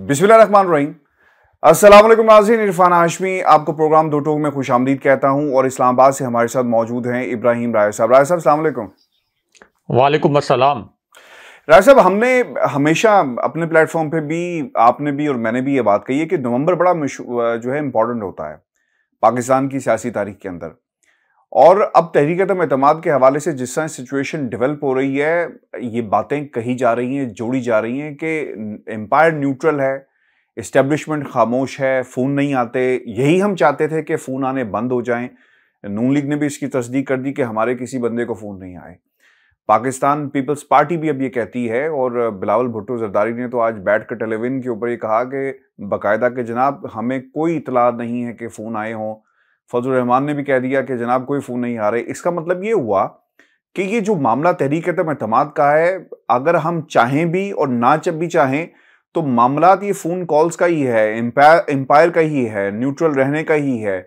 बिस्मिल्लाहिर्रहमानिर्रहीम। अस्सलाम वालेकुम नाज़रीन, इरफान हाशमी आपको प्रोग्राम दो टोक में खुशामदीद कहता हूं और इस्लामाबाद से हमारे साथ मौजूद हैं इब्राहिम राय साहब। राय साहब अस्सलाम वालेकुम। वालेकुम अस्सलाम। राय साहब, हमने हमेशा अपने प्लेटफॉर्म पे भी, आपने भी और मैंने भी ये बात कही है कि नवंबर बड़ा जो है इम्पोर्टेंट होता है पाकिस्तान की सियासी तारीख के अंदर। और अब तहरीक-ए-एतमाद के हवाले से जिस तरह सिचुएशन डेवलप हो रही है, ये बातें कही जा रही हैं, जोड़ी जा रही हैं कि एम्पायर न्यूट्रल है, इस्टेब्लिशमेंट खामोश है, फ़ोन नहीं आते। यही हम चाहते थे कि फ़ोन आने बंद हो जाएं। नून लीग ने भी इसकी तस्दीक कर दी कि हमारे किसी बंदे को फ़ोन नहीं आए। पाकिस्तान पीपल्स पार्टी भी अब ये कहती है और बिलावल भुट्टो जरदारी ने तो आज बैठ कर टेलीविजन के ऊपर ये कहा कि बाकायदा कि जनाब हमें कोई इतला नहीं है कि फ़ोन आए हों। फजलुर रहमान ने भी कह दिया कि जनाब कोई फ़ोन नहीं आ रहे। इसका मतलब ये हुआ कि ये जो मामला तहरीक-ए-एतमाद का है, अगर हम चाहें भी और ना जब भी चाहें तो मामलात ये फ़ोन कॉल्स का ही है, एम्पायर का ही है, न्यूट्रल रहने का ही है।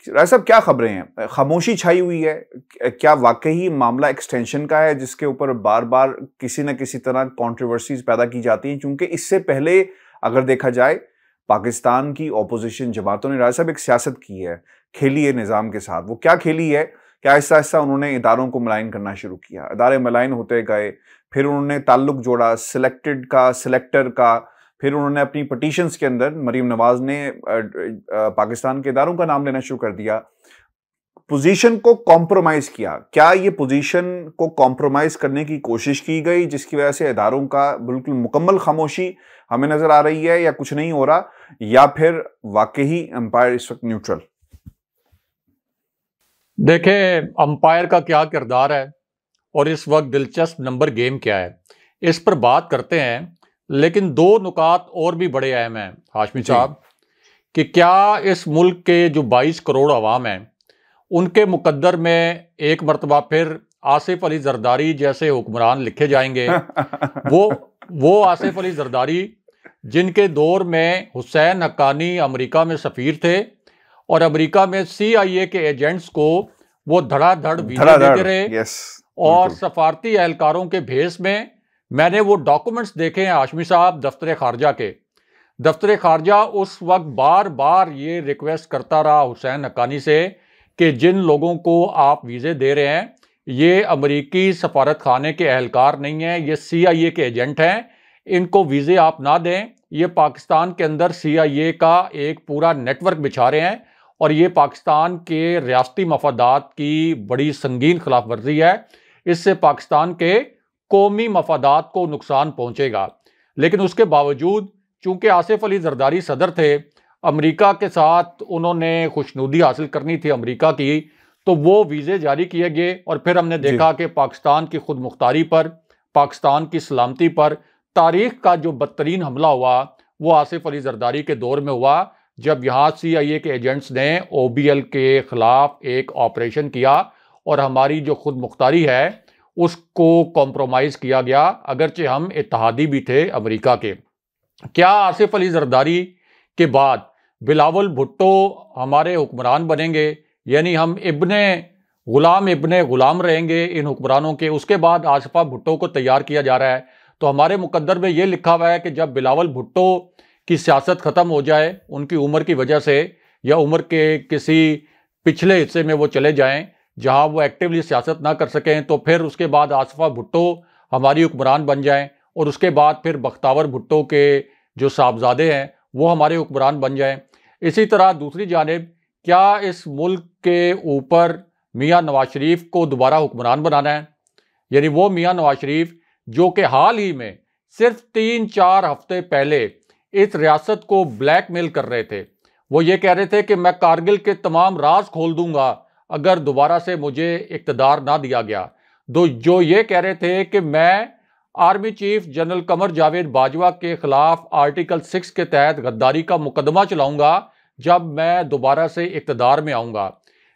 राय साहब, क्या खबरें हैं? खामोशी छाई हुई है, क्या वाकई मामला एक्सटेंशन का है जिसके ऊपर बार बार किसी न किसी तरह कॉन्ट्रोवर्सीज पैदा की जाती हैं? क्योंकि इससे पहले अगर देखा जाए पाकिस्तान की ऑपोजिशन जमातों ने राय साहब एक सियासत की है, खेली है निज़ाम के साथ। वो क्या खेली है? क्या आहिस्ता आहिस्ता उन्होंने इदारों को मलाइन करना शुरू किया, इदारे मलाइन होते गए, फिर उन्होंने ताल्लुक जोड़ा सिलेक्टेड का, सिलेक्टर का, फिर उन्होंने अपनी पटिशंस के अंदर मरीम नवाज ने पाकिस्तान के इदारों का नाम लेना शुरू कर दिया, पोजीशन को कॉम्प्रोमाइज किया। क्या ये पोजीशन को कॉम्प्रोमाइज करने की कोशिश की गई जिसकी वजह से इदारों का बिल्कुल मुकम्मल खामोशी हमें नजर आ रही है, या कुछ नहीं हो रहा, या फिर वाकई अंपायर इस वक्त न्यूट्रल? देखें, अंपायर का क्या किरदार है और इस वक्त दिलचस्प नंबर गेम क्या है, इस पर बात करते हैं। लेकिन दो नुकात और भी बड़े अहम हैं हाशमी साहब, कि क्या इस मुल्क के जो 22 करोड़ अवाम हैं उनके मुकद्दर में एक मरतबा फिर आसिफ अली जरदारी जैसे हुक्मरान लिखे जाएंगे। वो आसिफ अली जरदारी जिनके दौर में हुसैन हक्कानी अमेरिका में सफ़ीर थे और अमेरिका में CIA के एजेंट्स को वो धड़ाधड़ वीज़े देते रहे। और सफारती एहलकारों के भेस में मैंने वो डॉक्यूमेंट्स देखे हैं हाशमी साहब दफ्तर खारजा के। दफ्तर खारजा उस वक्त बार बार ये रिक्वेस्ट करता रहा हुसैन हक्कानी से कि जिन लोगों को आप वीज़े दे रहे हैं ये अमरीकी सफारत खाने के एहलकार नहीं हैं, ये CIA के एजेंट हैं, इनको वीज़े आप ना दें। ये पाकिस्तान के अंदर CIA का एक पूरा नेटवर्क बिछा रहे हैं और ये पाकिस्तान के रियासती मफादात की बड़ी संगीन खिलाफ वर्जी है। इससे पाकिस्तान के कौमी मफादात को नुकसान पहुंचेगा। लेकिन उसके बावजूद चूंकि आसिफ अली जरदारी सदर थे, अमेरिका के साथ उन्होंने खुशनुदी हासिल करनी थी अमेरिका की, तो वो वीज़े जारी किए गए। और फिर हमने देखा कि पाकिस्तान की खुद मुख्तारी पर, पाकिस्तान की सलामती पर तारीख का जो बदतरीन हमला हुआ वो आसिफ अली जरदारी के दौर में हुआ, जब यहाँ CIA के एजेंट्स ने OBL के ख़िलाफ़ एक ऑपरेशन किया और हमारी जो खुद मुख्तारी है उसको कॉम्प्रोमाइज़ किया गया, अगरचे हम इत्तेहादी भी थे अमेरिका के। क्या आसिफ अली जरदारी के बाद बिलावल भुट्टो हमारे हुक्मरान बनेंगे, यानी हम इब्ने गुलाम रहेंगे इन हुक्मरानों के? उसके बाद आसिफा भुट्टो को तैयार किया जा रहा है। तो हमारे मुकद्दर में ये लिखा हुआ है कि जब बिलावल भुट्टो की सियासत ख़त्म हो जाए उनकी उम्र की वजह से, या उम्र के किसी पिछले हिस्से में वो चले जाएं जहां वो एक्टिवली सियासत ना कर सकें, तो फिर उसके बाद आसिफा भुट्टो हमारी हुक्मरान बन जाएं और उसके बाद फिर बख्तावर भुट्टो के जो साहबजादे हैं वो हमारे हुक्मरान बन जाएं। इसी तरह दूसरी जानिब क्या इस मुल्क के ऊपर मियाँ नवाज शरीफ को दोबारा हुक्मरान बनाना है? यानी वो मियाँ नवाज शरीफ जो कि हाल ही में सिर्फ 3-4 हफ्ते पहले इस रियासत को ब्लैकमेल कर रहे थे। वो ये कह रहे थे कि मैं कारगिल के तमाम राज खोल दूंगा अगर दोबारा से मुझे इक़्तिदार ना दिया गया। जो ये कह रहे थे कि मैं army chief general Qamar Javed Bajwa के खिलाफ आर्टिकल 6 के तहत गद्दारी का मुकदमा चलाऊंगा जब मैं दोबारा से इक़्तिदार में आऊँगा।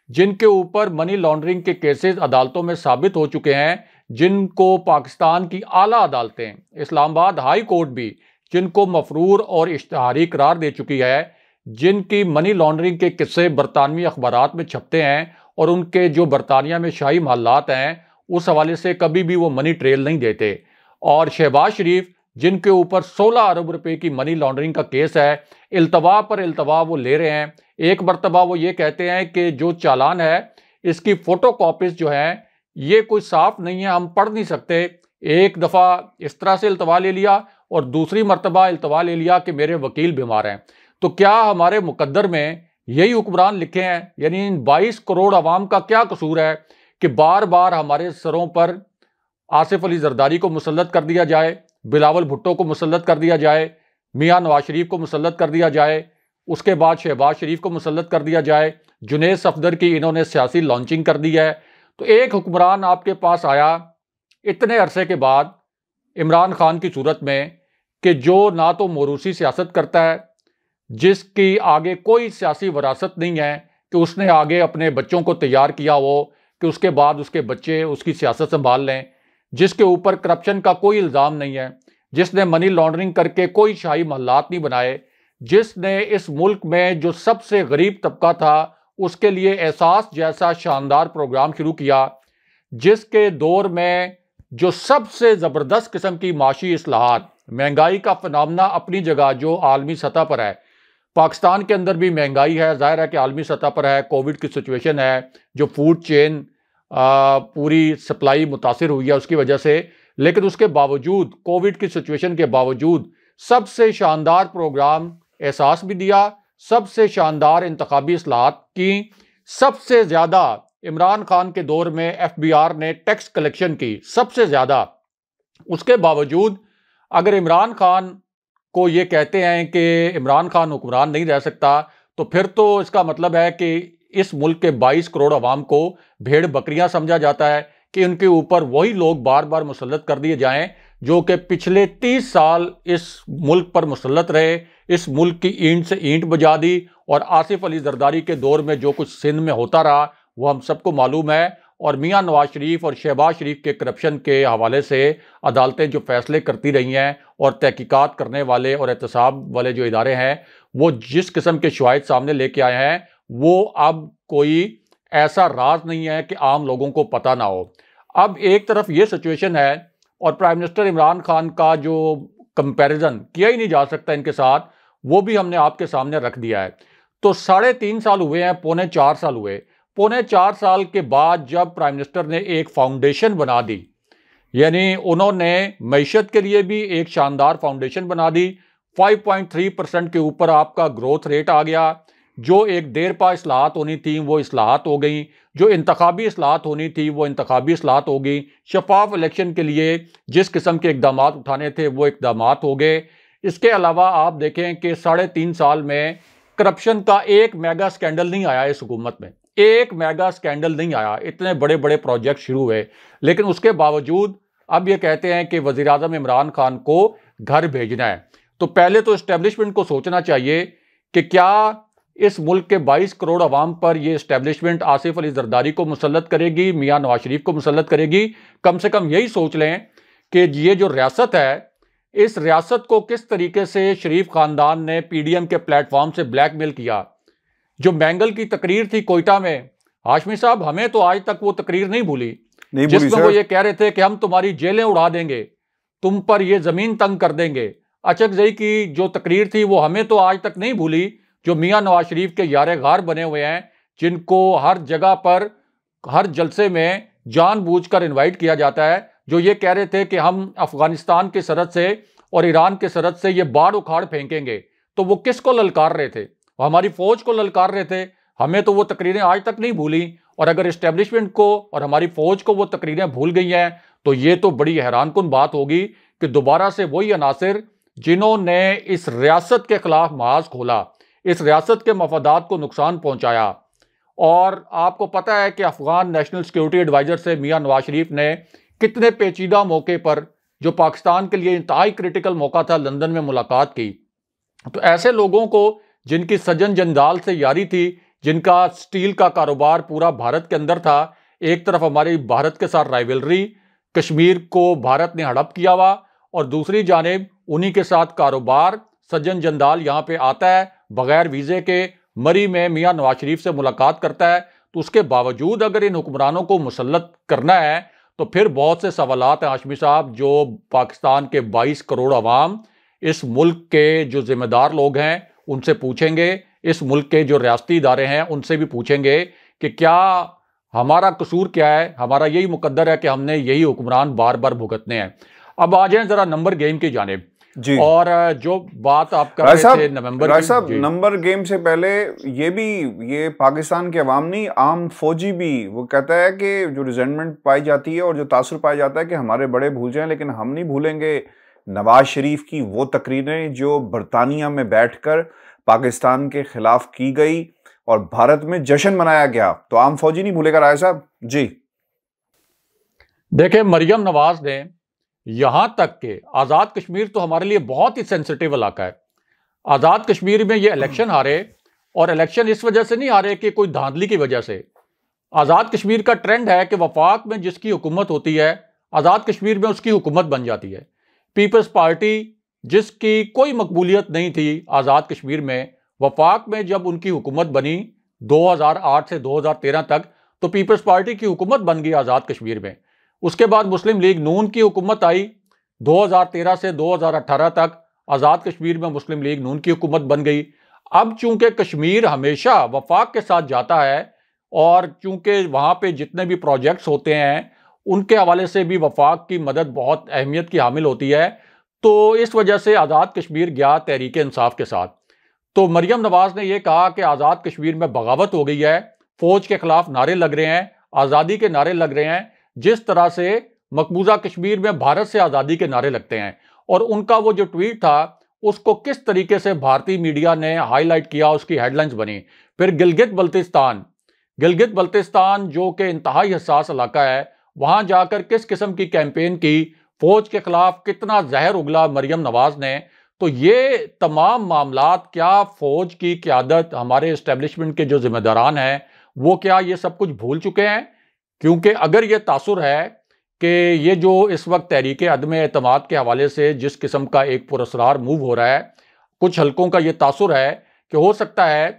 जिनके ऊपर मनी लॉन्ड्रिंग के केसेस अदालतों में साबित हो चुके हैं, जिनको पाकिस्तान की आला अदालतें, इस्लामाबाद हाई कोर्ट भी जिनको मफरूर और इश्तिहारी करार दे चुकी है, जिनकी मनी लॉन्ड्रिंग के किस्से बरतानवी अखबारात में छपते हैं और उनके जो बरतानिया में शाही महल्लात हैं उस हवाले से कभी भी वो मनी ट्रेल नहीं देते। और शहबाज शरीफ जिनके ऊपर 16 अरब रुपए की मनी लॉन्ड्रिंग का केस है, इल्तवा पर इल्तवा वो ले रहे हैं। एक मरतबा वो ये कहते हैं कि जो चालान है इसकी फोटो कॉपीज जो है ये कोई साफ नहीं है, हम पढ़ नहीं सकते। एक दफ़ा इस तरह से इल्तवा ले लिया और दूसरी मरतबा इल्तवा ले लिया कि मेरे वकील बीमार हैं। तो क्या हमारे मुकद्दर में यही हुक्मरान लिखे हैं? यानी इन 22 करोड़ अवाम का क्या कसूर है कि बार बार हमारे सरों पर आसिफ अली जरदारी को मुसल्लत कर दिया जाए, बिलावल भुट्टो को मुसल्लत कर दिया जाए, मियाँ नवाज शरीफ को मुसल्लत कर दिया जाए, उसके बाद शहबाज शरीफ को मुसल्लत कर दिया जाए, जुनेद सफदर की इन्होंने सियासी लॉन्चिंग कर दी है। तो एक हुक्मरान आपके पास आया इतने अरसे के बाद इमरान खान की सूरत में कि जो ना तो मोरूसी सियासत करता है, जिसकी आगे कोई सियासी वरासत नहीं है कि उसने आगे अपने बच्चों को तैयार किया हो कि उसके बाद उसके बच्चे उसकी सियासत संभाल लें, जिसके ऊपर करप्शन का कोई इल्ज़ाम नहीं है, जिसने मनी लॉन्ड्रिंग करके कोई शाही महलात नहीं बनाए, जिसने इस मुल्क में जो सबसे गरीब तबका था उसके लिए एहसास जैसा शानदार प्रोग्राम शुरू किया, जिसके दौर में जो सबसे ज़बरदस्त किस्म की माशी इस्लाहात, महंगाई का फिनोमेना अपनी जगह जो आलमी सतह पर है, पाकिस्तान के अंदर भी महंगाई है, जाहिर है कि आलमी सतह पर है, कोविड की सिचुएशन है, जो फूड चेन पूरी सप्लाई मुतासिर हुई है उसकी वजह से, लेकिन उसके बावजूद कोविड की सिचुएशन के बावजूद सबसे शानदार प्रोग्राम एहसास भी दिया, सबसे शानदार इंतखाबी इस्लाहात की, सबसे ज़्यादा इमरान खान के दौर में FBR ने टैक्स कलेक्शन की सबसे ज़्यादा। उसके बावजूद अगर इमरान खान को ये कहते हैं कि इमरान खान हुक्मरान नहीं रह सकता, तो फिर तो इसका मतलब है कि इस मुल्क के 22 करोड़ अवाम को भेड़ बकरियां समझा जाता है कि उनके ऊपर वही लोग बार बार मुसल्लत कर दिए जाएं जो कि पिछले 30 साल इस मुल्क पर मुसल्लत रहे, इस मुल्क की ईंट से ईंट बजा दी। और आसिफ अली जरदारी के दौर में जो कुछ सिंध में होता रहा वो हम सबको मालूम है। और मियाँ नवाज शरीफ और शहबाज शरीफ के करप्शन के हवाले से अदालतें जो फैसले करती रही हैं और तहकीकात करने वाले और एहतसाब वाले जो इदारे हैं वो जिस किस्म के शवाहिद सामने लेके आए हैं वो अब कोई ऐसा राज नहीं है कि आम लोगों को पता ना हो। अब एक तरफ ये सिचुएशन है और प्राइम मिनिस्टर इमरान खान का जो कंपैरिजन किया ही नहीं जा सकता इनके साथ, वो भी हमने आपके सामने रख दिया है। तो 3.5 साल हुए हैं, पौने 4 साल हुए। पौने 4 साल के बाद जब प्राइम मिनिस्टर ने एक फाउंडेशन बना दी, यानी उन्होंने मईशत के लिए भी एक शानदार फाउंडेशन बना दी, 5.3% के ऊपर आपका ग्रोथ रेट आ गया। जो एक देर पा इस्लाहात होनी थी वो इस्लाहात हो गई, जो इंतखाबी इस्लाहात होनी थी वो इंतखाबी इस्लाहात हो गई, शफाफ इलेक्शन के लिए जिस किस्म के इकदाम उठाने थे वो इकदाम हो गए। इसके अलावा आप देखें कि 3.5 साल में करप्शन का एक मेगा स्कैंडल नहीं आया इस हुकूमत में, एक मेगा स्कैंडल नहीं आया। इतने बड़े बड़े प्रोजेक्ट शुरू हुए, लेकिन उसके बावजूद अब ये कहते हैं कि वज़ीर आज़म इमरान खान को घर भेजना है। तो पहले तो इस्टेब्लिशमेंट को सोचना चाहिए कि क्या इस मुल्क के 22 करोड़ अवाम पर यह इस्टेब्लिशमेंट आसिफ अली जरदारी को मुसल्लत करेगी, मियाँ नवाज शरीफ को मुसल्लत करेगी। कम से कम यही सोच लें कि ये जो रियासत है, इस रियासत को किस तरीके से शरीफ खानदान ने PDM के प्लेटफॉर्म से ब्लैकमेल किया। जो मैंगल की तकरीर थी कोयटा में, हाशमी साहब हमें तो आज तक वो तकरीर नहीं भूली जिसमें वो ये कह रहे थे कि हम तुम्हारी जेलें उड़ा देंगे, तुम पर ये जमीन तंग कर देंगे। अचकजई की जो तकरीर थी वो हमें तो आज तक नहीं भूली, जो मियाँ नवाज शरीफ के यारे गार बने हुए हैं, जिनको हर जगह पर हर जलसे में जानबूझकर इनवाइट किया जाता है, जो ये कह रहे थे कि हम अफगानिस्तान की सरहद से और ईरान की सरहद से ये बाढ़ उखाड़ फेंकेंगे। तो वो किसको ललकार रहे थे? वो हमारी फौज को ललकार रहे थे। हमें तो वो तकरीरें आज तक नहीं भूली, और अगर इस्टेब्लिशमेंट को और हमारी फौज को वो तकरीरें भूल गई हैं तो ये तो बड़ी हैरानकुन बात होगी कि दोबारा से वही अनासिर जिन्होंने इस रियासत के खिलाफ महाज खोला, इस रियासत के मफादात को नुकसान पहुंचाया। और आपको पता है कि अफगान नेशनल सिक्योरिटी एडवाइजर से मियाँ नवाज शरीफ ने कितने पेचीदा मौके पर, जो पाकिस्तान के लिए इंतहाई क्रिटिकल मौका था, लंदन में मुलाकात की। तो ऐसे लोगों को जिनकी सजन जंजाल से यारी थी, जिनका स्टील का कारोबार पूरा भारत के अंदर था, एक तरफ हमारी भारत के साथ राइवलरी, कश्मीर को भारत ने हड़प किया हुआ, और दूसरी जानिब उन्हीं के साथ कारोबार, सज्जन जंदाल यहाँ पे आता है बगैर वीज़े के, मरी में मियाँ नवाज शरीफ से मुलाकात करता है। तो उसके बावजूद अगर इन हुक्मरानों को मुसल्लत करना है तो फिर बहुत से सवालात हैं हाशमी साहब, जो पाकिस्तान के 22 करोड़ अवाम इस मुल्क के जो जिम्मेदार लोग हैं उनसे पूछेंगे, इस मुल्क के जो रियासती इदारे हैं उनसे भी पूछेंगे कि क्या हमारा कसूर क्या है, हमारा यही मुकद्दर है कि हमने यही हुक्मरान बार बार भुगतने हैं। अब आ जाएं जरा नंबर गेम की जानिब जी। और जो बात आप कर रहे थे नवंबर की, साहब नंबर गेम से पहले ये पाकिस्तान के अवाम नहीं, आम फौजी भी वो कहता है कि जो रिजेंटमेंट पाई जाती है और जो तासुर पाया जाता है कि हमारे बड़े भूल जाएं, लेकिन हम नहीं भूलेंगे नवाज शरीफ की वो तकरीरें जो बरतानिया में बैठकर पाकिस्तान के खिलाफ की गई और भारत में जश्न मनाया गया। तो आम फौजी नहीं भूलेगा राय साहब जी। देखें, मरियम नवाज ने यहां तक के आजाद कश्मीर तो हमारे लिए बहुत ही सेंसिटिव इलाका है। आजाद कश्मीर में ये इलेक्शन हारे, और इलेक्शन इस वजह से नहीं हारे कि कोई धांधली की वजह से। आजाद कश्मीर का ट्रेंड है कि वफाक में जिसकी हुकूमत होती है, आजाद कश्मीर में उसकी हुकूमत बन जाती है। पीपल्स पार्टी जिसकी कोई मकबूलियत नहीं थी आजाद कश्मीर में, वफाक में जब उनकी हुकूमत बनी 2008 से 2013 तक, तो पीपल्स पार्टी की हुकूमत बन गई आजाद कश्मीर में। उसके बाद मुस्लिम लीग नून की हुकूमत आई 2013 से 2018 तक, आज़ाद कश्मीर में मुस्लिम लीग नून की हुकूमत बन गई। अब चूंकि कश्मीर हमेशा वफाक के साथ जाता है और चूंकि वहाँ पे जितने भी प्रोजेक्ट्स होते हैं उनके हवाले से भी वफाक की मदद बहुत अहमियत की हामिल होती है, तो इस वजह से आज़ाद कश्मीर गया तहरीक इंसाफ के साथ। तो मरियम नवाज ने यह कहा कि आज़ाद कश्मीर में बगावत हो गई है, फौज के खिलाफ नारे लग रहे हैं, आज़ादी के नारे लग रहे हैं, जिस तरह से मकबूजा कश्मीर में भारत से आज़ादी के नारे लगते हैं। और उनका वो जो ट्वीट था उसको किस तरीके से भारतीय मीडिया ने हाईलाइट किया, उसकी हेडलाइंस बनी। फिर गिलगित बल्तिस्तान जो कि इंतहाई हसास इलाका है, वहां जाकर किस किस्म की कैंपेन की, फौज के खिलाफ कितना जहर उगला मरियम नवाज ने। तो ये तमाम मामलात, क्या फौज की क़यादत, हमारे इस्टेब्लिशमेंट के जो जिम्मेदारान हैं वो क्या ये सब कुछ भूल चुके हैं? क्योंकि अगर ये तासुर है कि ये जो इस वक्त तहरीक अदम एतमाद के हवाले से जिस किस्म का एक पुरस्रार मूव हो रहा है, कुछ हलकों का ये तासुर है कि हो सकता है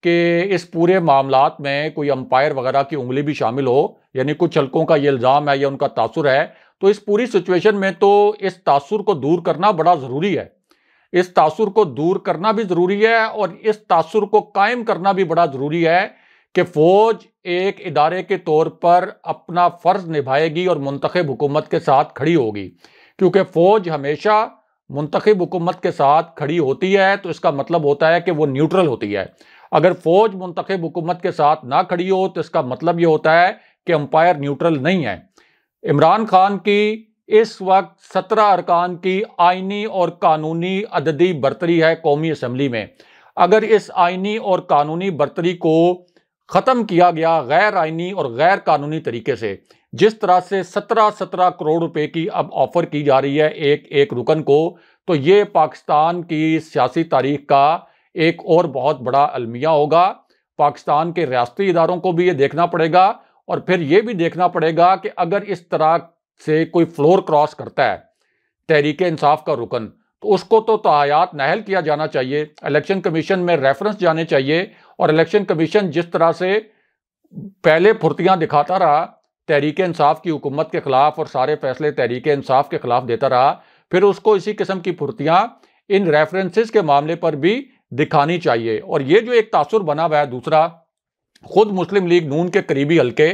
कि इस पूरे मामलात में कोई अंपायर वगैरह की उंगली भी शामिल हो, यानी कुछ हलकों का ये इल्ज़ाम है या उनका तासुर है। तो इस पूरी सिचुएशन में तो इस तासुर को दूर करना बड़ा ज़रूरी है, इस तासुर को दूर करना भी ज़रूरी है और इस तासुर को कायम करना भी बड़ा ज़रूरी है कि फ़ौज एक इदारे के तौर पर अपना फ़र्ज़ निभाएगी और मुंतखब हुकूमत के साथ खड़ी होगी। क्योंकि फ़ौज हमेशा मुंतखब हुकूमत के साथ खड़ी होती है तो इसका मतलब होता है कि वो न्यूट्रल होती है। अगर फ़ौज मुंतखब हुकूमत के साथ ना खड़ी हो तो इसका मतलब ये होता है कि अंपायर न्यूट्रल नहीं है। इमरान खान की इस वक्त 17 अरकान की आइनी और कानूनी अददी बरतरी है कौमी असम्बली में। अगर इस आइनी और कानूनी बरतरी को ख़त्म किया गया गैर आइनी और गैर कानूनी तरीके से, जिस तरह से 17 करोड़ रुपए की अब ऑफ़र की जा रही है एक एक रुकन को, तो ये पाकिस्तान की सियासी तारीख का एक और बहुत बड़ा अलमिया होगा। पाकिस्तान के रियासती इदारों को भी ये देखना पड़ेगा और फिर ये भी देखना पड़ेगा कि अगर इस तरह से कोई फ्लोर क्रॉस करता है तहरीक इंसाफ का रुकन, तो उसको तो तायात नाहल किया जाना चाहिए, इलेक्शन कमीशन में रेफरेंस जाने चाहिए। और इलेक्शन कमीशन जिस तरह से पहले फुर्तियां दिखाता रहा तहरीक इंसाफ की हुकूमत के खिलाफ और सारे फैसले तहरीक इंसाफ के खिलाफ देता रहा, फिर उसको इसी किस्म की फुर्तियां इन रेफरेंसेस के मामले पर भी दिखानी चाहिए। और ये जो एक तासुर बना हुआ है दूसरा, खुद मुस्लिम लीग नून के करीबी हल्के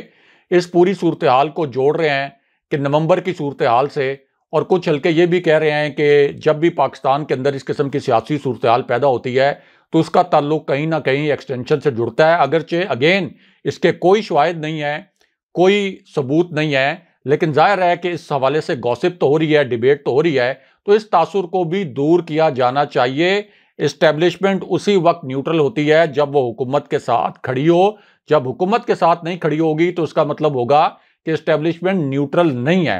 इस पूरी सूरत हाल को जोड़ रहे हैं कि नवंबर की सूरत हाल से, और कुछ हल्के ये भी कह रहे हैं कि जब भी पाकिस्तान के अंदर इस किस्म की सियासी सूरत हाल पैदा होती है तो उसका ताल्लुक कहीं ना कहीं एक्सटेंशन से जुड़ता है। अगरचे अगेन इसके कोई शवाहिद नहीं है, कोई सबूत नहीं है, लेकिन जाहिर है कि इस हवाले से गॉसिप तो हो रही है, डिबेट तो हो रही है, तो इस तासुर को भी दूर किया जाना चाहिए। इस्टेब्लिशमेंट उसी वक्त न्यूट्रल होती है जब वो हुकूमत के साथ खड़ी हो। जब हुकूमत के साथ नहीं खड़ी होगी तो उसका मतलब होगा कि इस्टेब्लिशमेंट न्यूट्रल नहीं है।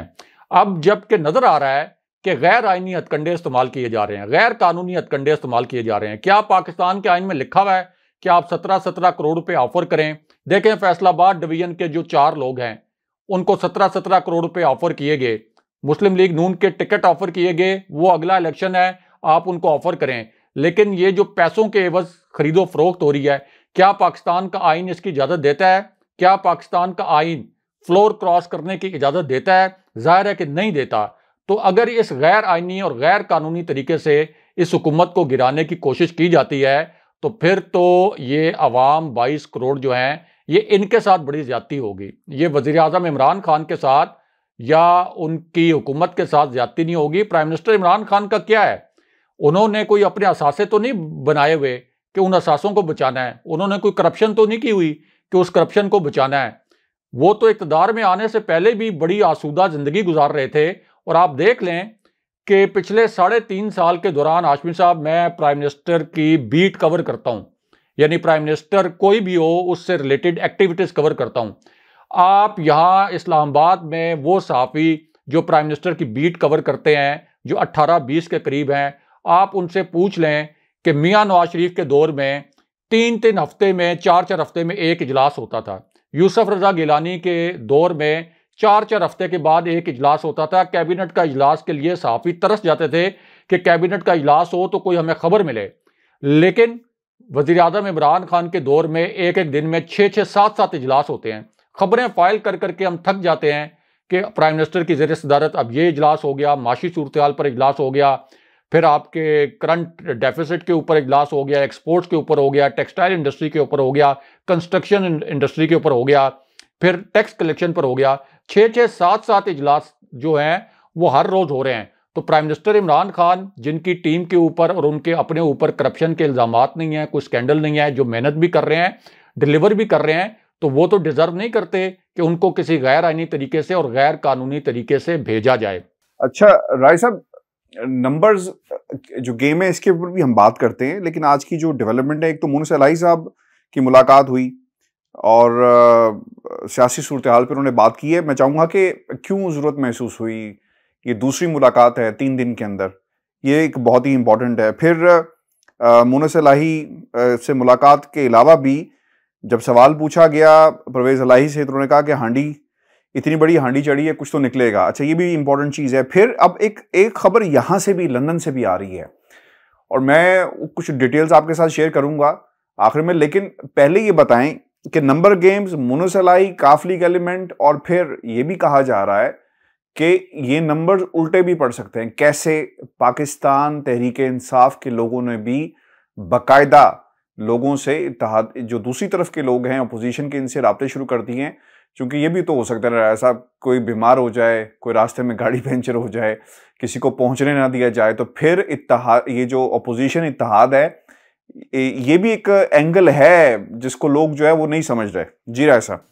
अब जबकि नजर आ रहा है कि गैर आइनी हथकंडे इस्तेमाल किए जा रहे हैं, गैर कानूनी हथकंडे इस्तेमाल किए जा रहे हैं। क्या पाकिस्तान के आइन में लिखा हुआ है कि आप 17 करोड़ रुपए ऑफर करें? देखें, फैसलाबाद डिवीजन के जो 4 लोग हैं उनको 17 करोड़ रुपए ऑफर किए गए, मुस्लिम लीग नून के टिकट ऑफर किए गए, वो अगला इलेक्शन है आप उनको ऑफर करें। लेकिन ये जो पैसों के एवज खरीदो फरोख्त हो रही है, क्या पाकिस्तान का आइन इसकी इजाजत देता है? क्या पाकिस्तान का आइन फ्लोर क्रॉस करने की इजाज़त देता है? जाहिर है कि नहीं देता। तो अगर इस गैर आइनी और गैर कानूनी तरीके से इस हुकूमत को गिराने की कोशिश की जाती है, तो फिर तो ये अवाम 22 करोड़ जो हैं, ये इनके साथ बड़ी ज़्यादती होगी। ये वज़ीर आज़म इमरान खान के साथ या उनकी हुकूमत के साथ ज़्यादती नहीं होगी। प्राइम मिनिस्टर इमरान खान का क्या है? उन्होंने कोई अपने असासे तो नहीं बनाए हुए कि उन असासों को बचाना है। उन्होंने कोई करप्शन तो नहीं की हुई कि उस करप्शन को बचाना है। वो तो इक़्तिदार में आने से पहले भी बड़ी आसूदा ज़िंदगी गुजार रहे थे। और आप देख लें कि पिछले 3.5 साल के दौरान हाशमी साहब, मैं प्राइम मिनिस्टर की बीट कवर करता हूँ, यानी प्राइम मिनिस्टर कोई भी हो उससे रिलेटेड एक्टिविटीज़ कवर करता हूँ। आप यहाँ इस्लामाबाद में वो सहाफ़ी जो प्राइम मिनिस्टर की बीट कवर करते हैं, जो 18-20 के करीब हैं, आप उनसे पूछ लें कि मियाँ नवाज शरीफ के दौर में 3-3 हफ्ते में, 4-4 हफ्ते में एक इजलास होता था। यूसुफ रज़ा गिलानी के दौर में 4-4 हफ्ते के बाद एक इजलास होता था। कैबिनेट का इजलास के लिए सहाफ़ी तरस जाते थे कि कैबिनेट का इजलास हो तो कोई हमें खबर मिले। लेकिन वज़ीर आज़म इमरान खान के दौर में एक एक दिन में 6-6, 7-7 इजलास होते हैं। खबरें फाइल कर करके हम थक जाते हैं कि प्राइम मिनिस्टर की ज़ेर सदारत अब ये इजलास हो गया, माशी सूरत हाल पर इजलास हो गया, फिर आपके करंट डेफिसिट के ऊपर इजलास हो गया, एक्सपोर्ट्स के ऊपर हो गया, टेक्सटाइल इंडस्ट्री के ऊपर हो गया, कंस्ट्रक्शन इंडस्ट्री के ऊपर हो गया, फिर टैक्स कलेक्शन पर हो गया। 6-6, 7-7 इजलास जो हैं वो हर रोज़ हो रहे हैं। तो प्राइम मिनिस्टर इमरान खान, जिनकी टीम के ऊपर और उनके अपने ऊपर करप्शन के इल्ज़ामात नहीं हैं, कोई स्कैंडल नहीं है, जो मेहनत भी कर रहे हैं, डिलीवर भी कर रहे हैं, तो वो तो डिज़र्व नहीं करते कि उनको किसी गैर आइनी तरीके से और गैर कानूनी तरीके से भेजा जाए। अच्छा राय साहब, नंबर्स जो गेम है इसके ऊपर भी हम बात करते हैं, लेकिन आज की जो डेवलपमेंट है, एक तो मुनस इलाही साहब की मुलाकात हुई और सियासी सूरत हाल पर उन्होंने बात की है। मैं चाहूँगा कि क्यों ज़रूरत महसूस हुई, ये दूसरी मुलाकात है 3 दिन के अंदर, ये एक बहुत ही इम्पोर्टेंट है। फिर मुनस इलाही से मुलाकात के अलावा भी जब सवाल पूछा गया परवेज़ इलाही से, तो उन्होंने कहा कि हांडी, इतनी बड़ी हांडी चढ़ी है, कुछ तो निकलेगा। अच्छा, ये भी इंपॉर्टेंट चीज़ है। फिर अब एक खबर यहाँ से भी, लंदन से भी आ रही है और मैं कुछ डिटेल्स आपके साथ शेयर करूंगा आखिर में, लेकिन पहले ये बताएं कि नंबर गेम्स, मुनस इलाही, काफ लीग एलिमेंट, और फिर ये भी कहा जा रहा है कि ये नंबर उल्टे भी पड़ सकते हैं। कैसे? पाकिस्तान तहरीक-ए-इंसाफ के लोगों ने भी बाकायदा लोगों से, इत्तेहाद, जो दूसरी तरफ के लोग हैं अपोजिशन के, इनसे राब्ते शुरू कर दिए हैं, क्योंकि ये भी तो हो सकता है ऐसा कोई बीमार हो जाए, कोई रास्ते में गाड़ी पंचर हो जाए, किसी को पहुंचने ना दिया जाए, तो फिर इत्तेहाद, ये जो अपोजिशन इत्तेहाद है, ये भी एक एंगल है जिसको लोग जो है वो नहीं समझ रहे। जी राय साहब।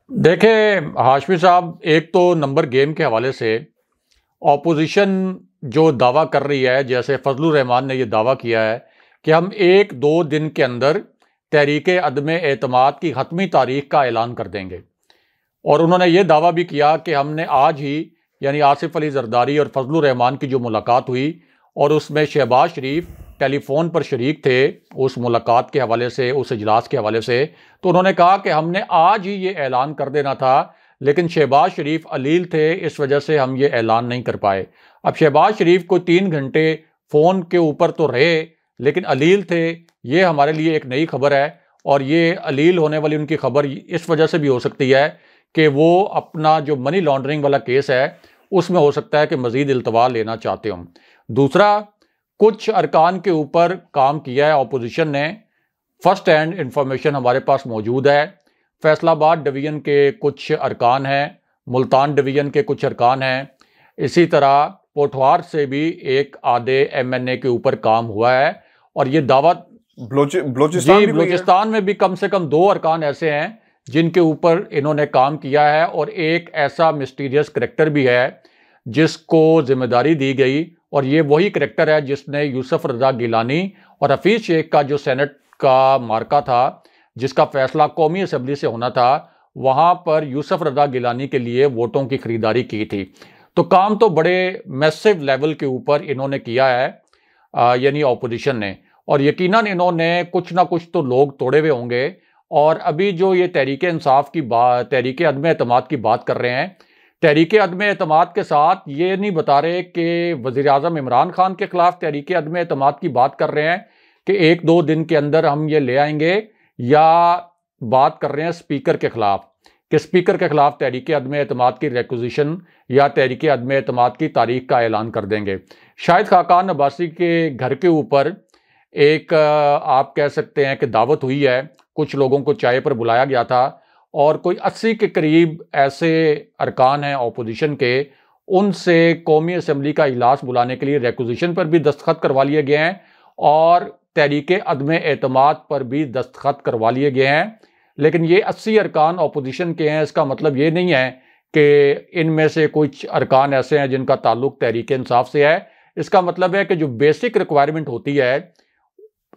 देखें हाशमी साहब, एक तो नंबर गेम के हवाले से ऑपोजिशन जो दावा कर रही है, जैसे फजलुर रहमान ने यह दावा किया है कि हम 1-2 दिन के अंदर तहरीक अदम एतमाद की ख़त्मी तारीख का ऐलान कर देंगे। और उन्होंने ये दावा भी किया कि हमने आज ही, यानी आसिफ अली जरदारी और फजलुर रहमान की जो मुलाकात हुई और उसमें शहबाज शरीफ टेलीफोन पर शरीक थे उस मुलाकात के हवाले से, उस इजलास के हवाले से, तो उन्होंने कहा कि हमने आज ही ये ऐलान कर देना था, लेकिन शहबाज शरीफ अलील थे, इस वजह से हम ये ऐलान नहीं कर पाए। अब शहबाज शरीफ को 3 घंटे फ़ोन के ऊपर तो रहे, लेकिन अलील थे, ये हमारे लिए एक नई खबर है। और ये अलील होने वाली उनकी खबर इस वजह से भी हो सकती है कि वो अपना जो मनी लॉन्ड्रिंग वाला केस है उसमें हो सकता है कि मज़ीद इल्तवा लेना चाहते हों। दूसरा, कुछ अरकान के ऊपर काम किया है अपोजिशन ने। फर्स्ट हैंड इंफॉर्मेशन हमारे पास मौजूद है। फैसलाबाद डिवीज़न के कुछ अरकान हैं, मुल्तान डिवीज़न के कुछ अरकान हैं, इसी तरह पोठवार से भी एक आधे MNA के ऊपर काम हुआ है। और ये दावा बलूचिस्तान में भी कम से कम 2 अरकान ऐसे हैं जिनके ऊपर इन्होंने काम किया है। और एक ऐसा मिस्टीरियस करैक्टर भी है जिसको जिम्मेदारी दी गई, और ये वही करैक्टर है जिसने यूसुफ रज़ा गिलानी और हफीज़ शेख का जो सेनेट का मार्का था, जिसका फैसला कौमी असम्बली से होना था, वहाँ पर यूसुफ रज़ा गिलानी के लिए वोटों की खरीदारी की थी। तो काम तो बड़े मैसिव लेवल के ऊपर इन्होंने किया है, यानी ऑपोजिशन ने। और यकीनन इन्होंने कुछ ना कुछ तो लोग तोड़े हुए होंगे। और अभी जो ये तहरीक इंसाफ की बात, तहरीक अदम एतमाद की बात कर रहे हैं, तहरीक अदम एतमाद के साथ ये नहीं बता रहे कि वज़ीर आज़म इमरान खान के ख़िलाफ़ तहरीक अदम एतमाद की बात कर रहे हैं कि 1-2 दिन के अंदर हम ये ले आएंगे, या बात कर रहे हैं स्पीकर के ख़िलाफ़। कि स्पीकर के खिलाफ तहरीक अदम एतमाद की रिक्विजिशन या तहरीक अदम एतमाद की तारीख का ऐलान कर देंगे। शाहिद खाकान अब्बासी के घर के ऊपर एक आप कह सकते हैं कि दावत हुई है, कुछ लोगों को चाय पर बुलाया गया था और कोई 80 के करीब ऐसे अरकान हैं अपोजिशन के, उनसे कौमी असम्बली का इजलास बुलाने के लिए रिक्विजिशन पर भी दस्तखत करवा लिए गए हैं और तहरीक अदम एतमाद पर भी दस्तखत करवा लिए गए हैं। लेकिन ये 80 अरकान अपोजिशन के हैं, इसका मतलब ये नहीं है कि इनमें से कुछ अरकान ऐसे हैं जिनका ताल्लुक तहरीक इंसाफ से है। इसका मतलब है कि जो बेसिक रिक्वायरमेंट होती है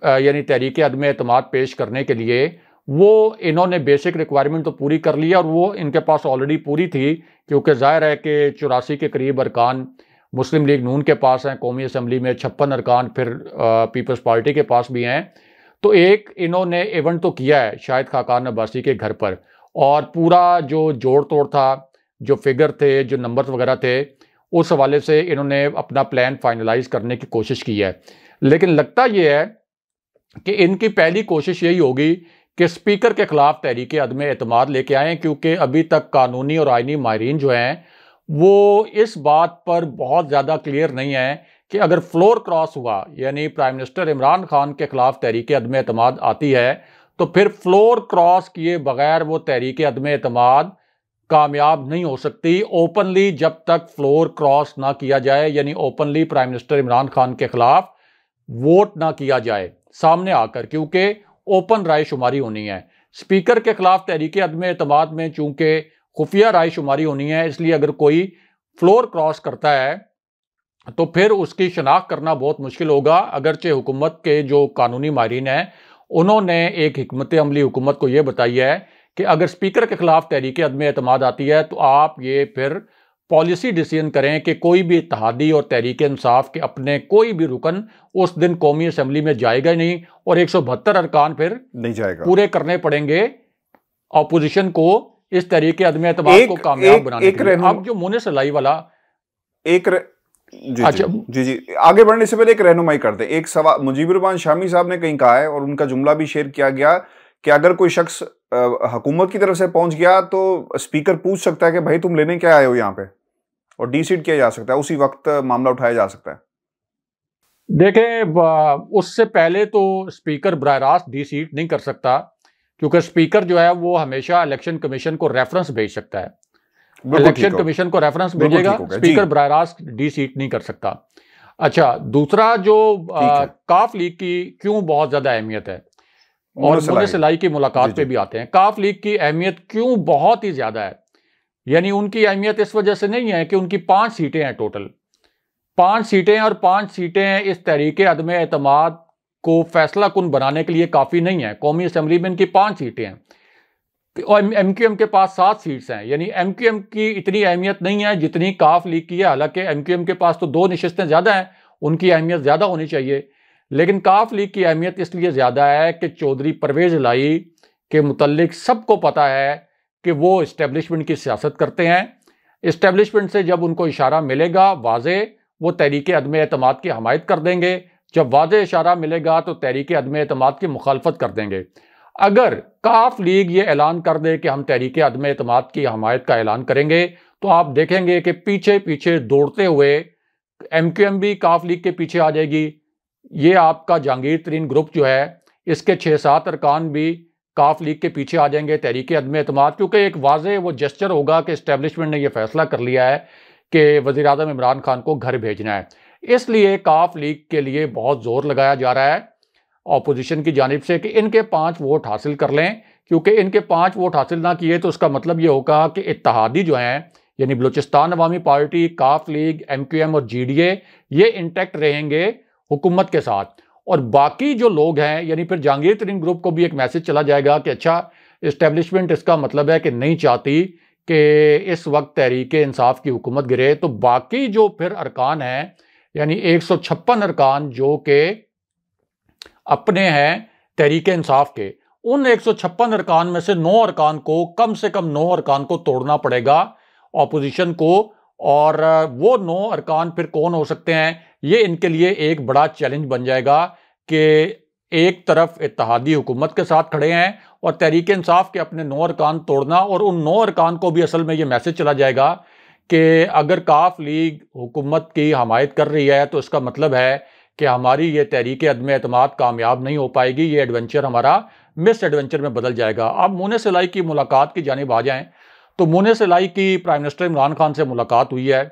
यानी तहरीक अदम एतमाद पेश करने के लिए, वो इन्होंने बेसिक रिक्वायरमेंट तो पूरी कर लिया और वो इनके पास ऑलरेडी पूरी थी, क्योंकि जाहिर है कि 84 के करीब अरकान मुस्लिम लीग नून के पास हैं, कौमी असम्बली में 56 अरकान फिर पीपल्स पार्टी के पास भी हैं। तो एक इन्होंने इवेंट तो किया है शाहिद खाकान अब्बासी के घर पर, और पूरा जो जोड़ तोड़ था, जो फिगर थे, जो नंबर वगैरह थे, उस हवाले से इन्होंने अपना प्लान फाइनलाइज करने की कोशिश की है। लेकिन लगता यह है कि इनकी पहली कोशिश यही होगी कि स्पीकर के खिलाफ तहरीक अदम एतमाद लेके आएँ, क्योंकि अभी तक कानूनी और आइनी माहिरीन जो हैं वो इस बात पर बहुत ज़्यादा क्लियर नहीं है कि अगर फ्लोर क्रॉस हुआ, यानी प्राइम मिनिस्टर इमरान खान के खिलाफ तहरीक अदम एतमाद आती है, तो फिर फ्लोर क्रॉस किए बगैर वो तहरीक अदम एतमाद कामयाब नहीं हो सकती। ओपनली जब तक फ्लोर क्रॉस ना किया जाए, यानी openly prime minister Imran Khan के खिलाफ वोट ना किया जाए सामने आकर, क्योंकि ओपन राय शुमारी होनी है। स्पीकर के खिलाफ तहरीक अदम एतमाद में चूंकि खुफिया राय शुमारी होनी है, इसलिए अगर कोई फ्लोर क्रॉस करता है तो फिर उसकी शनाख्त करना बहुत मुश्किल होगा। अगरचे हुकूमत के जो कानूनी माहिरीन हैं उन्होंने एक हिकमत अमली हुकूमत को यह बताई है कि अगर स्पीकर के खिलाफ तहरीक अदम एतमाद आती है तो आप ये फिर पॉलिसी डिसीजन करें कि कोई भी इत्तेहादी और तहरीक इंसाफ के अपने कोई भी रुकन उस दिन कौमी असम्बली में जाएगा ही नहीं, और 172 अरकान फिर नहीं जाएगा, पूरे करने पड़ेंगे अपोजिशन को इस तरीके अदम एतमाद को कामयाब बनाने के लिए। अब जो मुनिस लाई वाला जी आगे बढ़ने से पहले एक रहनुमाई करते। एक सवाल मुजीबुर रहमान शामी साहब ने कहीं कहा है और उनका जुमला भी शेयर किया गया कि अगर कोई शख्स हुकूमत की तरफ से पहुंच गया तो स्पीकर पूछ सकता है कि भाई तुम लेने क्या आए हो यहाँ पे, और डीसीट किया जा सकता है, उसी वक्त मामला उठाया जा सकता है। देखें, उससे पहले तो स्पीकर बराह रास्त डीसीट नहीं कर सकता, क्योंकि स्पीकर जो है वो हमेशा इलेक्शन कमीशन को रेफरेंस भेज सकता है। इलेक्शन कमीशन को रेफरेंस भेजेगा, स्पीकर बराह रास्त डीसीट नहीं कर सकता। अच्छा, दूसरा जो काफ लीग की क्यों बहुत ज्यादा अहमियत है, और मुनिस लाई की मुलाकात पे भी आते हैं। काफ लीग की अहमियत क्यों बहुत ही ज्यादा है, यानी उनकी अहमियत इस वजह से नहीं है कि उनकी 5 सीटें हैं, टोटल 5 सीटें, और 5 सीटें इस तहरीके अदम एतमाद को फैसला कुन बनाने के लिए काफ़ी नहीं है। कौमी असम्बली में इनकी 5 सीटें हैं और एमक्यूएम के पास 7 सीट्स हैं, यानी एमक्यूएम की इतनी अहमियत नहीं है जितनी काफ लीग की है। हालांकि एमक्यूएम के पास तो 2 नशिस्तें ज़्यादा हैं, उनकी अहमियत ज़्यादा होनी चाहिए, लेकिन काफ लीग की अहमियत इसलिए ज़्यादा है कि चौधरी परवेज़ लाई के मुतल्लिक सबको पता है कि वो इस्टेब्लिशमेंट की सियासत करते हैं। इस्टेब्लिशमेंट से जब उनको इशारा मिलेगा वाज़े, वो तहरीके अदम एतमाद की हमायत कर देंगे। जब वाज़े इशारा मिलेगा तो तहरीके अदम एतमाद की मुखालफत कर देंगे। अगर काफ लीग ये ऐलान कर दे कि हम तहरीके अदम एतमाद की हमायत का ऐलान करेंगे, तो आप देखेंगे कि पीछे पीछे दौड़ते हुए एमक्यूएम भी काफ लीग के पीछे आ जाएगी। ये आपका जहांगीर तरीन ग्रुप जो है, इसके 6-7 अरकान भी काफ लीग के पीछे आ जाएंगे तहरीके अदम एतमाद, क्योंकि एक वाज़े वो जेस्चर होगा कि इस्टेब्लिशमेंट ने यह फैसला कर लिया है कि वज़ीर आज़म इमरान खान को घर भेजना है। इसलिए काफ लीग के लिए बहुत जोर लगाया जा रहा है अपोजिशन की जानिब से कि इनके 5 वोट हासिल कर लें, क्योंकि इनके 5 वोट हासिल ना किए तो उसका मतलब ये होगा कि इत्तेहादी जो हैं, यानी बलूचिस्तान अवामी पार्टी, काफ लीग, एमक्यूएम और जीडीए, ये इंटैक्ट रहेंगे हुकूमत के साथ। और बाकी जो लोग हैं, यानी फिर जहांगीर तरीन ग्रुप को भी एक मैसेज चला जाएगा कि अच्छा, इस्टेब्लिशमेंट इसका मतलब है कि नहीं चाहती कि इस वक्त तहरीक इंसाफ की हुकूमत गिरे। तो बाकी जो फिर अरकान हैं, यानी 156 अरकान जो कि अपने हैं तहरीक इंसाफ के, उन 156 अरकान में से 9 अरकान को, कम से कम 9 अरकान को तोड़ना पड़ेगा अपोजिशन को। और वो 9 अरकान फिर कौन हो सकते हैं, ये इनके लिए एक बड़ा चैलेंज बन जाएगा कि एक तरफ इत्तेहादी हुकूमत के साथ खड़े हैं और तहरीक इंसाफ के अपने 9 अरकान तोड़ना, और उन 9 अरकान को भी असल में ये मैसेज चला जाएगा कि अगर काफ लीग हुकूमत की हमायत कर रही है तो इसका मतलब है कि हमारी ये तहरीक अदम एतमाद कामयाब नहीं हो पाएगी, ये एडवेंचर हमारा मिस एडवेंचर में बदल जाएगा। अब मोनेस इलाही की मुलाकात की जानिब आ जाएं तो मोनेस इलाही की प्राइम मिनिस्टर इमरान खान से मुलाकात हुई है।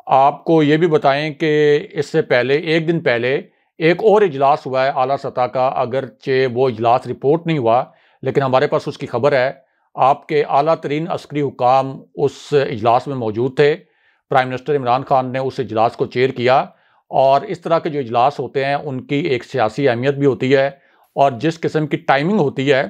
आपको ये भी बताएं कि इससे पहले एक दिन पहले एक और इजलास हुआ है आला सतह का, अगरचे वो इजलास रिपोर्ट नहीं हुआ लेकिन हमारे पास उसकी खबर है। आपके आला तरीन अस्करी हुकाम उस इजलास में मौजूद थे। प्राइम मिनिस्टर इमरान खान ने उस इजलास को चेयर किया, और इस तरह के जो इजलास होते हैं उनकी एक सियासी अहमियत भी होती है, और जिस किस्म की टाइमिंग होती है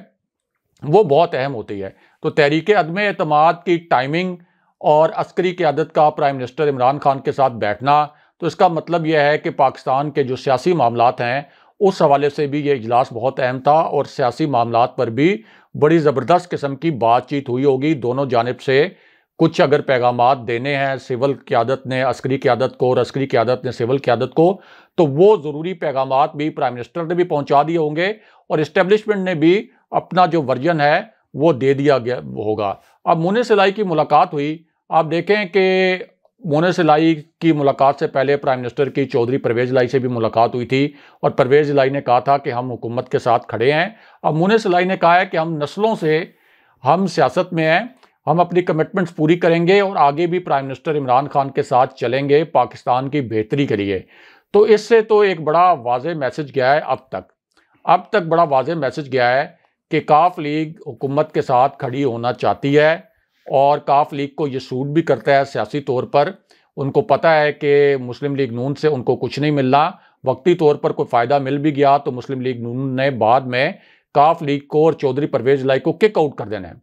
वो बहुत अहम होती है। तो तहरीक अदम एतमाद की टाइमिंग और अस्करी क़यादत का प्राइम मिनिस्टर इमरान खान के साथ बैठना, तो इसका मतलब यह है कि पाकिस्तान के जो सियासी मामलात हैं उस हवाले से भी ये इजलास बहुत अहम था, और सियासी मामलात पर भी बड़ी ज़बरदस्त किस्म की बातचीत हुई होगी। दोनों जानिब से कुछ अगर पैगामात देने हैं सिविल क़यादत ने अस्करी क़यादत को और अस्करी क़यादत ने सिविल क़यादत को, तो वो ज़रूरी पैगामात भी प्राइम मिनिस्टर ने भी पहुँचा दिए होंगे और इस्टेब्लिशमेंट ने भी अपना जो वर्जन है वो दे दिया गया होगा। अब मोनेस इलाही की मुलाकात हुई। आप देखें कि मोनेस इलाही की मुलाकात से पहले प्राइम मिनिस्टर की चौधरी परवेज़ इलाही से भी मुलाकात हुई थी, और परवेज़ इलाही ने कहा था कि हम हुकूमत के साथ खड़े हैं। अब मोनेस इलाही ने कहा है कि हम नस्लों से हम सियासत में हैं, हम अपनी कमिटमेंट्स पूरी करेंगे और आगे भी प्राइम मिनिस्टर इमरान खान के साथ चलेंगे पाकिस्तान की बेहतरी के लिए। तो इससे तो एक बड़ा वाज़ेह मैसेज गया है अब तक बड़ा वाज़ेह मैसेज गया है कि काफ लीग हुकूमत के साथ खड़ी होना चाहती है, और काफ लीग को ये सूट भी करता है सियासी तौर पर। उनको पता है कि मुस्लिम लीग नून से उनको कुछ नहीं मिलना, वक्ती तौर पर कोई फ़ायदा मिल भी गया तो मुस्लिम लीग नून ने बाद में काफ लीग को और चौधरी परवेज़ इलाही को किक आउट कर देना है।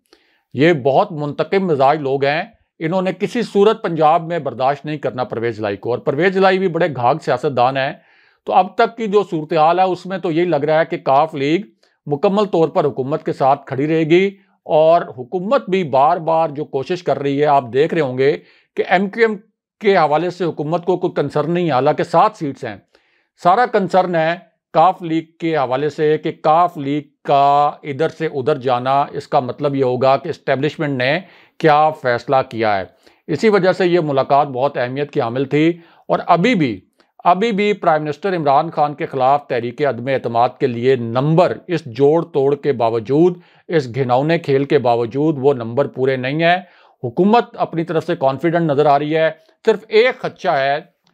ये बहुत मुंतकिम मिजाज लोग हैं, इन्होंने किसी सूरत पंजाब में बर्दाश्त नहीं करना परवेज़ इलाही को, और परवेज़ इलाही भी बड़े घाघ सियासतदान हैं। तो अब तक की जो सूरत हाल है उसमें तो यही लग रहा है कि काफ लीग मुकम्मल तौर पर हुकूमत के साथ खड़ी रहेगी, और हुकूमत भी बार बार जो कोशिश कर रही है, आप देख रहे होंगे कि MQM के हवाले से हुकूमत को कोई कंसर्न नहीं है, हालांकि 7 सीट्स हैं। सारा कंसर्न है काफ लीग के हवाले से कि काफ लीग का इधर से उधर जाना, इसका मतलब ये होगा कि इस्टेब्लिशमेंट ने क्या फ़ैसला किया है। इसी वजह से ये मुलाकात बहुत अहमियत की हामिल थी, और अभी भी प्राइम मिनिस्टर इमरान खान के खिलाफ तहरीक अदम एतमाद के लिए नंबर, इस जोड़ तोड़ के बावजूद, इस घिनौने खेल के बावजूद वो नंबर पूरे नहीं है। हुकूमत अपनी तरफ से कॉन्फिडेंट नज़र आ रही है। सिर्फ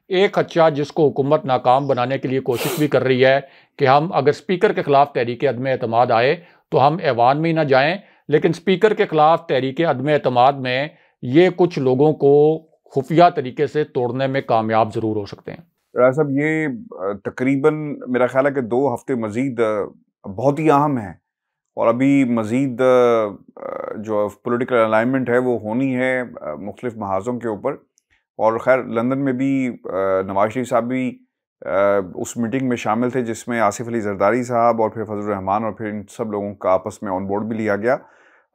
एक खदशा जिसको हुकूमत नाकाम बनाने के लिए कोशिश भी कर रही है कि हम अगर स्पीकर के खिलाफ तहरीक अदम एतमाद आए तो हम ऐवान में ही ना जाएं, लेकिन स्पीकर के खिलाफ तहरीक अदम एतमाद में ये कुछ लोगों को खुफिया तरीके से तोड़ने में कामयाब ज़रूर हो सकते हैं। साहब, ये तकरीबन मेरा ख्याल है कि 2 हफ्ते मज़ीद बहुत ही अहम हैं, और अभी मज़ीद जो पॉलिटिकल अलाइनमेंट है वो होनी है मुख्तलिफ महाज़ों के ऊपर। और ख़ैर लंदन में भी नवाज शरीफ साहब भी उस मीटिंग में शामिल थे जिसमें आसिफ अली जरदारी साहब और फिर फजलुर रहमान और फिर इन सब लोगों का आपस में ऑन बोर्ड भी लिया गया।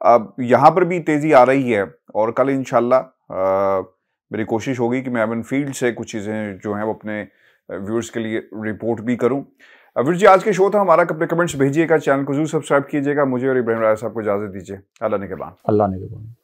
अब यहाँ पर भी तेज़ी आ रही है, और कल इंशाल्लाह मेरी कोशिश होगी कि मैं एवन फील्ड से कुछ चीज़ें जो हैं वो अपने व्यूअर्स के लिए रिपोर्ट भी करूं। व्यूअर्स जी, आज के शो था हमारा, अपने कमेंट्स भेजिएगा, चैनल को जरूर सब्सक्राइब कीजिएगा। मुझे और इब्राहिम राय साहब को इजाज़त दीजिए। अल्लाह निगहबान।